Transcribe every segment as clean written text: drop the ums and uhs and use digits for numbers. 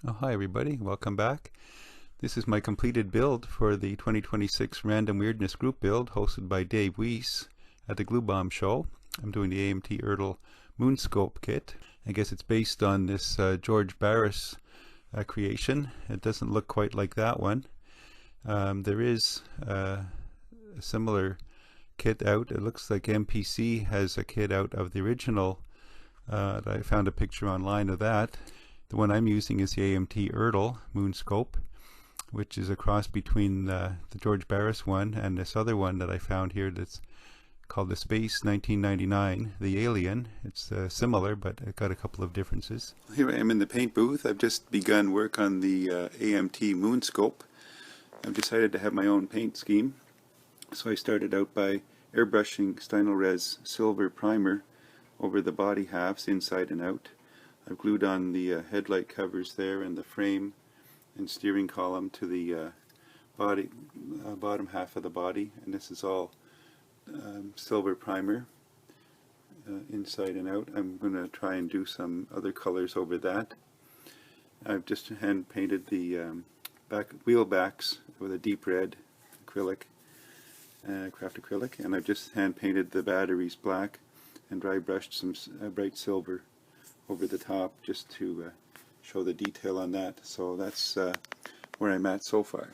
Oh, hi everybody, welcome back. This is my completed build for the 2026 Random Weirdness group build hosted by Dave Weiss at the Glue Bomb show. I'm doing the AMT Moonscope kit. I guess it's based on this George Barris creation. It doesn't look quite like that one. There is a similar kit out. It looks like MPC has a kit out of the original. I found a picture online of that. The one I'm using is the AMT Moonscope, which is a cross between the George Barris one and this other one that I found here that's called the Space 1999, the Alien. It's similar, but it got a couple of differences. Here I am in the paint booth. I've just begun work on the AMT Moonscope. I've decided to have my own paint scheme. So I started out by airbrushing Stynylrez silver primer over the body halves inside and out. I've glued on the headlight covers there and the frame and steering column to the bottom half of the body, and this is all silver primer inside and out. I'm going to try and do some other colors over that. I've just hand painted the wheel backs with a deep red acrylic, craft acrylic, and I've just hand painted the batteries black and dry brushed some bright silver over the top just to show the detail on that. So that's where I'm at so far.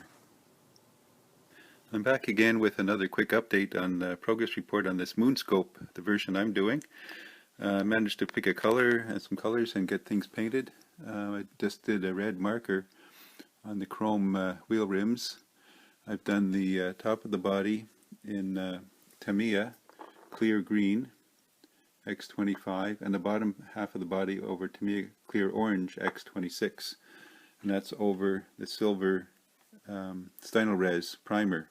I'm back again with another quick update on the progress report on this Moonscope, the version I'm doing. I managed to pick a color and some colors and get things painted. I just did a red marker on the chrome wheel rims. I've done the top of the body in Tamiya clear green X25, and the bottom half of the body over Tamiya clear orange X26, and that's over the silver Stynylrez primer,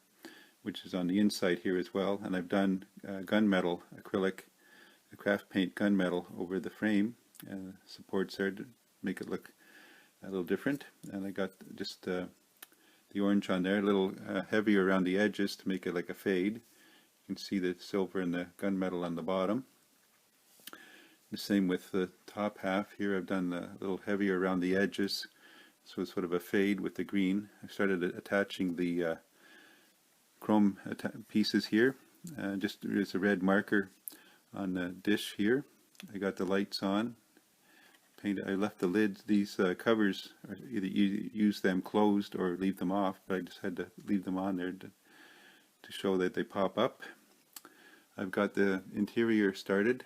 which is on the inside here as well. And I've done gunmetal acrylic, the craft paint gunmetal over the frame supports there to make it look a little different. And I got just the orange on there, a little heavier around the edges to make it like a fade. You can see the silver and the gunmetal on the bottom. The same with the top half here. I've done a little heavier around the edges, so it's sort of a fade with the green. I started attaching the chrome pieces here. Just there's a red marker on the dish here. I got the lights on. I left the lids, these covers, either use them closed or leave them off, but I just had to leave them on there to show that they pop up. I've got the interior started.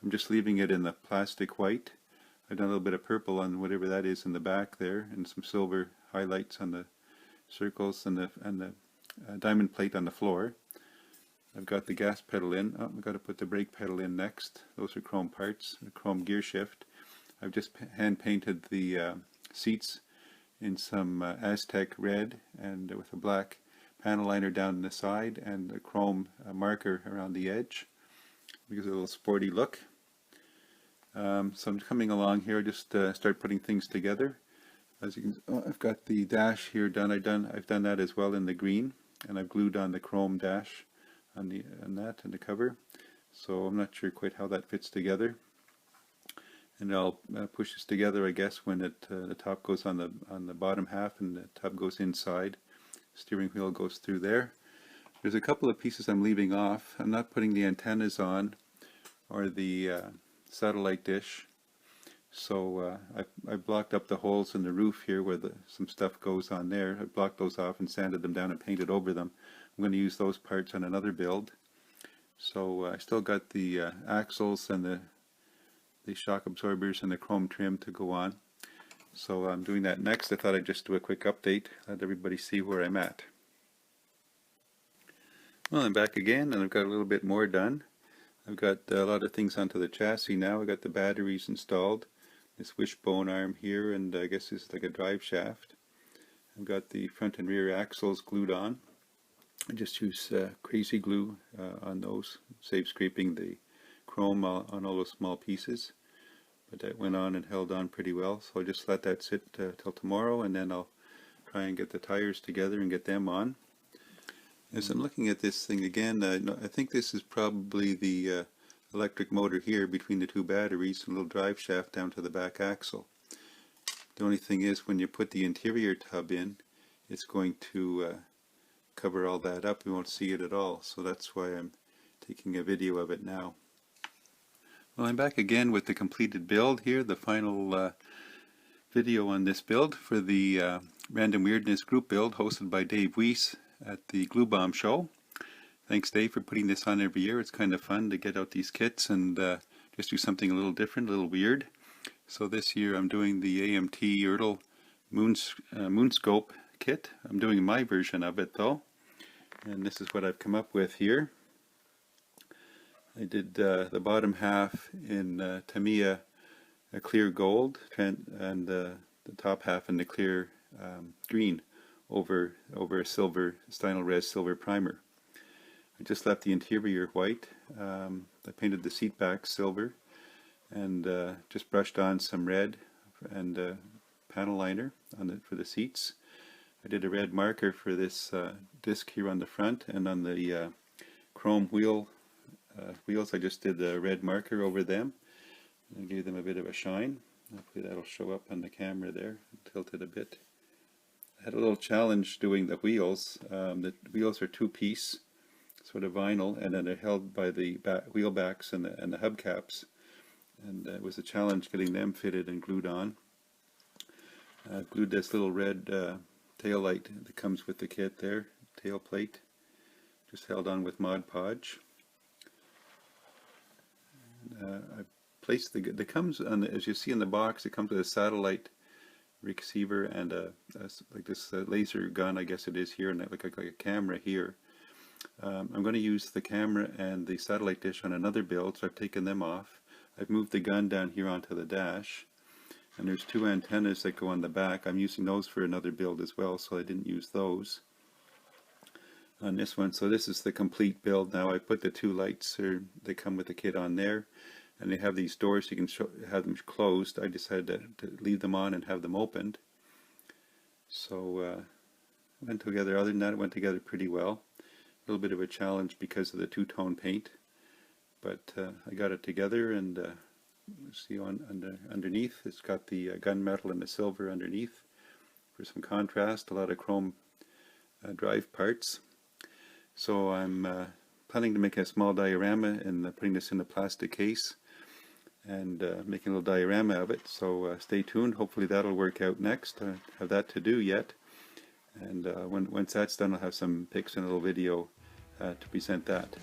I'm just leaving it in the plastic white. I've done a little bit of purple on whatever that is in the back there, and some silver highlights on the circles and the diamond plate on the floor. I've got the gas pedal in. Oh, I've got to put the brake pedal in next. Those are chrome parts, the chrome gear shift. I've just hand painted the seats in some Aztec red and with a black panel liner down the side and a chrome marker around the edge. Gives it a little sporty look. So I'm coming along here, just start putting things together. As you can, I've got the dash here done. I've done that as well in the green, and I've glued on the chrome dash on that and the cover. So I'm not sure quite how that fits together. And I'll push this together, I guess, when the top goes on the bottom half and the top goes inside. Steering wheel goes through there. There's a couple of pieces I'm leaving off. I'm not putting the antennas on or the satellite dish. So I blocked up the holes in the roof here where some stuff goes on there. I blocked those off and sanded them down and painted over them. I'm going to use those parts on another build. So I still got the axles and the shock absorbers and the chrome trim to go on. So I'm doing that next. I thought I'd just do a quick update, let everybody see where I'm at. Well, I'm back again, and I've got a little bit more done. I've got a lot of things onto the chassis now. I've got the batteries installed, this wishbone arm here, and I guess this is like a drive shaft. I've got the front and rear axles glued on. I just use crazy glue on those, save scraping the chrome on all those small pieces. But that went on and held on pretty well, so I'll just let that sit till tomorrow, and then I'll try and get the tires together and get them on. As I'm looking at this thing again, I think this is probably the electric motor here between the two batteries, and a little drive shaft down to the back axle. The only thing is, when you put the interior tub in, it's going to cover all that up. We won't see it at all, so that's why I'm taking a video of it now. Well, I'm back again with the completed build here, the final video on this build for the Random Weirdness group build hosted by Dave Weiss at the Glue Bomb show. Thanks, Dave, for putting this on every year. It's kind of fun to get out these kits and just do something a little different, a little weird. So this year I'm doing the AMT Ertl Moonscope kit. I'm doing my version of it though, and this is what I've come up with here. I did the bottom half in Tamiya a clear gold and the top half in the clear green over a silver Stynylrez silver primer. I just left the interior white. I painted the seat back silver and just brushed on some red and panel liner for the seats. I did a red marker for this disc here on the front, and on the chrome wheels I just did a red marker over them and gave them a bit of a shine. Hopefully that'll show up on the camera there. Tilt it a bit. I had a little challenge doing the wheels. The wheels are two-piece sort of vinyl, and then they're held by the wheel backs and the hubcaps, and it was a challenge getting them fitted and glued on. I've glued this little red tail light that comes with the kit there, tail plate, just held on with Mod Podge. I placed it comes on as you see in the box, it comes with a satellite receiver and like this laser gun, I guess it is here, and like a camera here. I'm going to use the camera and the satellite dish on another build, so I've taken them off. I've moved the gun down here onto the dash, and there's two antennas that go on the back. I'm using those for another build as well, so I didn't use those on this one. So this is the complete build now. I put the two lights that come with the kit on there, and they have these doors so you can have them closed. I decided to leave them on and have them opened. So went together. Other than that, it went together pretty well. A little bit of a challenge because of the two-tone paint, but I got it together, and see underneath it's got the gunmetal and the silver underneath for some contrast, a lot of chrome drive parts. So I'm planning to make a small diorama and putting this in a plastic case and making a little diorama of it, so stay tuned. Hopefully that'll work out next. I have that to do yet. And once that's done, I'll have some pics and a little video to present that.